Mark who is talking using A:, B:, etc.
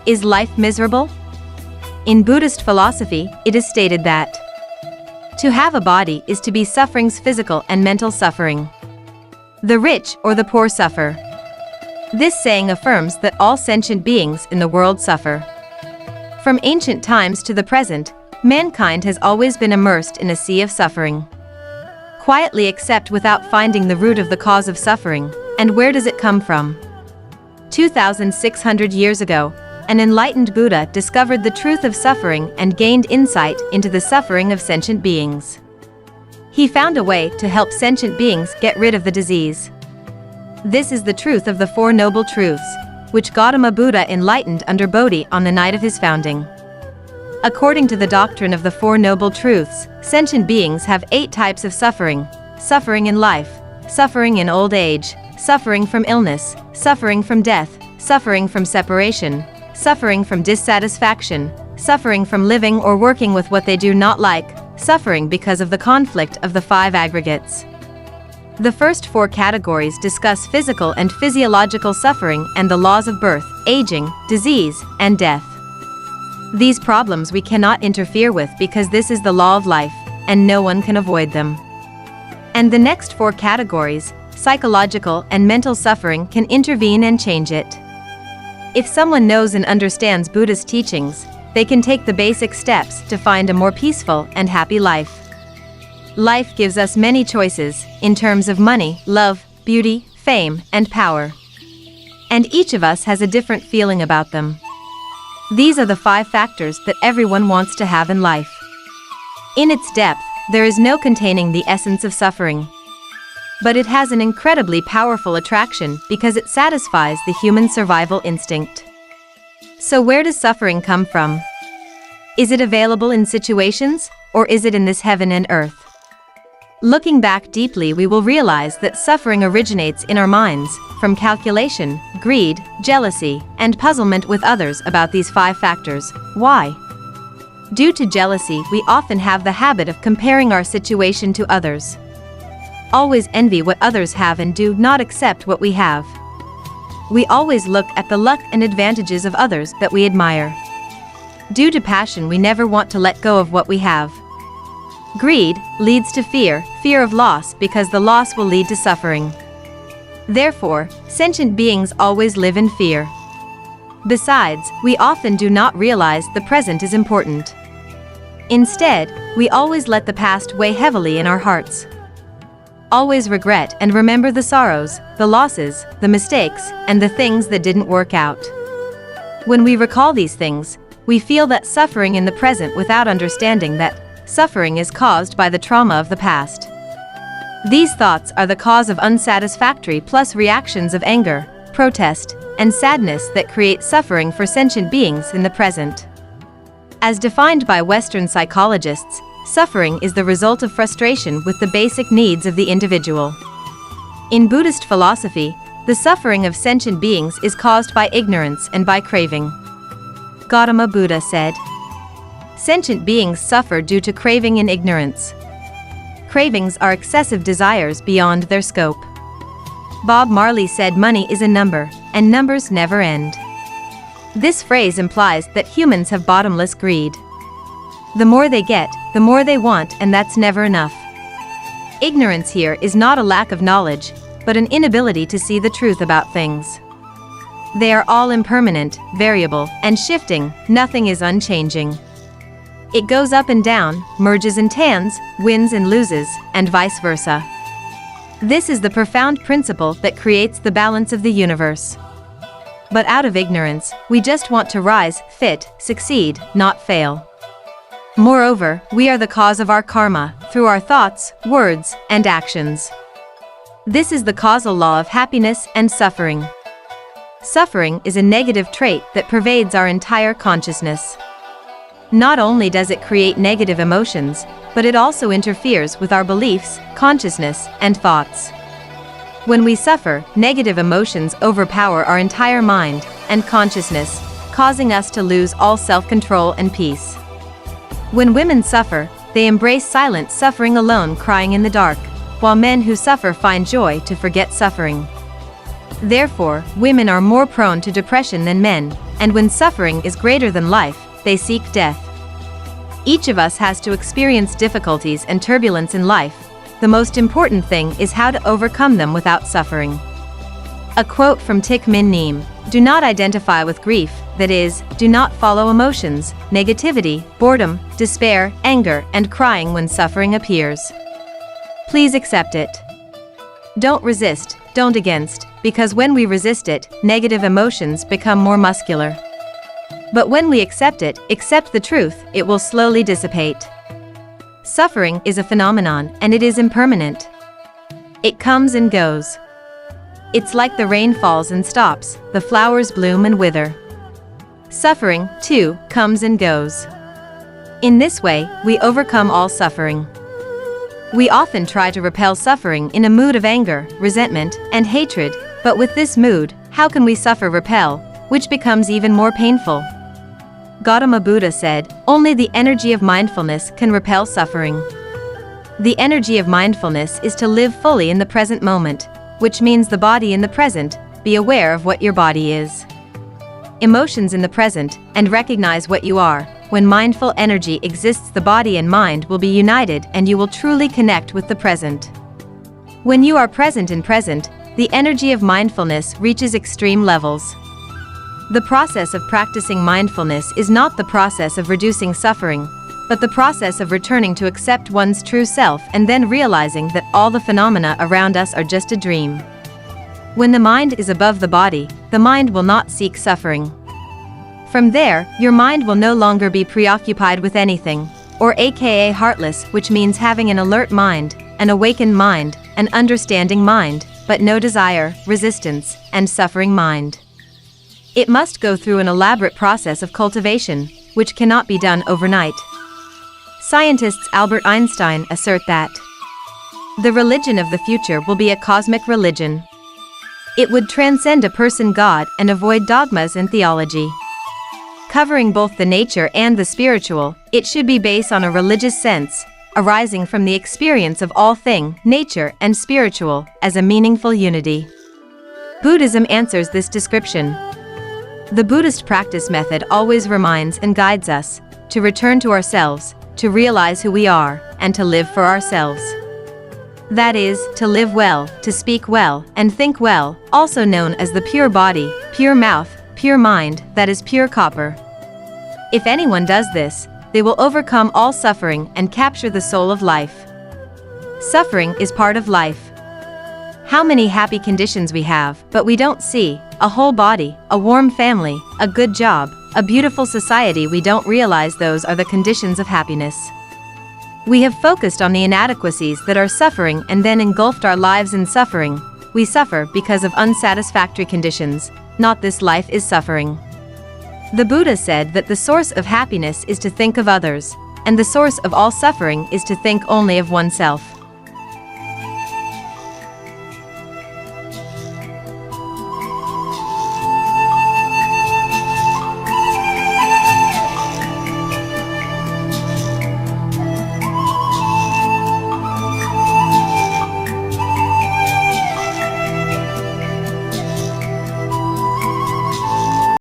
A: Is life miserable? In Buddhist philosophy, it is stated that to have a body is to be suffering's physical and mental suffering. The rich or the poor suffer. This saying affirms that all sentient beings in the world suffer. From ancient times to the present, mankind has always been immersed in a sea of suffering. Quietly accept without finding the root of the cause of suffering, and where does it come from? 2,600 years ago, an enlightened Buddha discovered the truth of suffering and gained insight into the suffering of sentient beings. He found a way to help sentient beings get rid of the disease. This is the truth of the Four Noble Truths, which Gautama Buddha enlightened under Bodhi on the night of his founding. According to the doctrine of the Four Noble Truths, sentient beings have 8 types of suffering: suffering in life, suffering in old age, suffering from illness, suffering from death, suffering from separation, suffering from dissatisfaction, suffering from living or working with what they do not like, suffering because of the conflict of the 5 aggregates. The first 4 categories discuss physical and physiological suffering and the laws of birth, aging, disease, and death. These problems we cannot interfere with because this is the law of life, and no one can avoid them. And the next 4 categories, psychological and mental suffering, can intervene and change it. If someone knows and understands Buddhist teachings, they can take the basic steps to find a more peaceful and happy life. Life gives us many choices, in terms of money, love, beauty, fame, and power. And each of us has a different feeling about them. These are the 5 factors that everyone wants to have in life. In its depth, there is no containing the essence of suffering. But it has an incredibly powerful attraction because it satisfies the human survival instinct. So where does suffering come from? Is it available in situations, or is it in this heaven and earth? Looking back deeply, we will realize that suffering originates in our minds, from calculation, greed, jealousy, and puzzlement with others about these 5 factors. Why? Due to jealousy, we often have the habit of comparing our situation to others. Always envy what others have and do not accept what we have. We always look at the luck and advantages of others that we admire. Due to passion, we never want to let go of what we have. Greed leads to fear, fear of loss, because the loss will lead to suffering. Therefore, sentient beings always live in fear. Besides, we often do not realize the present is important. Instead, we always let the past weigh heavily in our hearts. Always regret and remember the sorrows, the losses, the mistakes, and the things that didn't work out. When we recall these things, we feel that suffering in the present without understanding that suffering is caused by the trauma of the past. These thoughts are the cause of unsatisfactory plus reactions of anger, protest, and sadness that create suffering for sentient beings in the present. As defined by Western psychologists, suffering is the result of frustration with the basic needs of the individual. In Buddhist philosophy, the suffering of sentient beings is caused by ignorance and by craving. Gautama Buddha said, "Sentient beings suffer due to craving and ignorance. Cravings are excessive desires beyond their scope." Bob Marley said money is a number, and numbers never end. This phrase implies that humans have bottomless greed. The more they get, the more they want, and that's never enough. Ignorance here is not a lack of knowledge, but an inability to see the truth about things. They are all impermanent, variable, and shifting, nothing is unchanging. It goes up and down, merges and tans, wins and loses, and vice versa. This is the profound principle that creates the balance of the universe. But out of ignorance, we just want to rise, fit, succeed, not fail. Moreover, we are the cause of our karma, through our thoughts, words, and actions. This is the causal law of happiness and suffering. Suffering is a negative trait that pervades our entire consciousness. Not only does it create negative emotions, but it also interferes with our beliefs, consciousness, and thoughts. When we suffer, negative emotions overpower our entire mind and consciousness, causing us to lose all self-control and peace. When women suffer, they embrace silent suffering alone, crying in the dark, while men who suffer find joy to forget suffering. Therefore, women are more prone to depression than men, and when suffering is greater than life, they seek death. Each of us has to experience difficulties and turbulence in life. The most important thing is how to overcome them without suffering. A quote from Thich Niem: "Do not identify with grief, that is, do not follow emotions, negativity, boredom, despair, anger, and crying when suffering appears. Please accept it. Don't resist, don't against, because when we resist it, negative emotions become more muscular. But when we accept it, accept the truth, it will slowly dissipate." Suffering is a phenomenon, and it is impermanent. It comes and goes. It's like the rain falls and stops, the flowers bloom and wither. Suffering, too, comes and goes. In this way, we overcome all suffering. We often try to repel suffering in a mood of anger, resentment, and hatred, but with this mood, how can we suffer repel, which becomes even more painful? Gautama Buddha said, "Only the energy of mindfulness can repel suffering." The energy of mindfulness is to live fully in the present moment, which means the body in the present, be aware of what your body is. Emotions in the present, and recognize what you are. When mindful energy exists, the body and mind will be united and you will truly connect with the present. When you are present in present, the energy of mindfulness reaches extreme levels. The process of practicing mindfulness is not the process of reducing suffering, but the process of returning to accept one's true self and then realizing that all the phenomena around us are just a dream. When the mind is above the body, the mind will not seek suffering. From there, your mind will no longer be preoccupied with anything, or aka heartless, which means having an alert mind, an awakened mind, an understanding mind, but no desire, resistance, and suffering mind. It must go through an elaborate process of cultivation, which cannot be done overnight. Scientists Albert Einstein assert that the religion of the future will be a cosmic religion. It would transcend a person God and avoid dogmas and theology. Covering both the nature and the spiritual, it should be based on a religious sense, arising from the experience of all thing, nature and spiritual, as a meaningful unity. Buddhism answers this description. The Buddhist practice method always reminds and guides us to return to ourselves, to realize who we are, and to live for ourselves. That is, to live well, to speak well, and think well, also known as the pure body, pure mouth, pure mind, that is pure copper. If anyone does this, they will overcome all suffering and capture the soul of life. Suffering is part of life. How many happy conditions we have, but we don't see: a whole body, a warm family, a good job, a beautiful society. We don't realize those are the conditions of happiness. We have focused on the inadequacies that are suffering and then engulfed our lives in suffering. We suffer because of unsatisfactory conditions, not this life is suffering. The Buddha said that the source of happiness is to think of others, and the source of all suffering is to think only of oneself.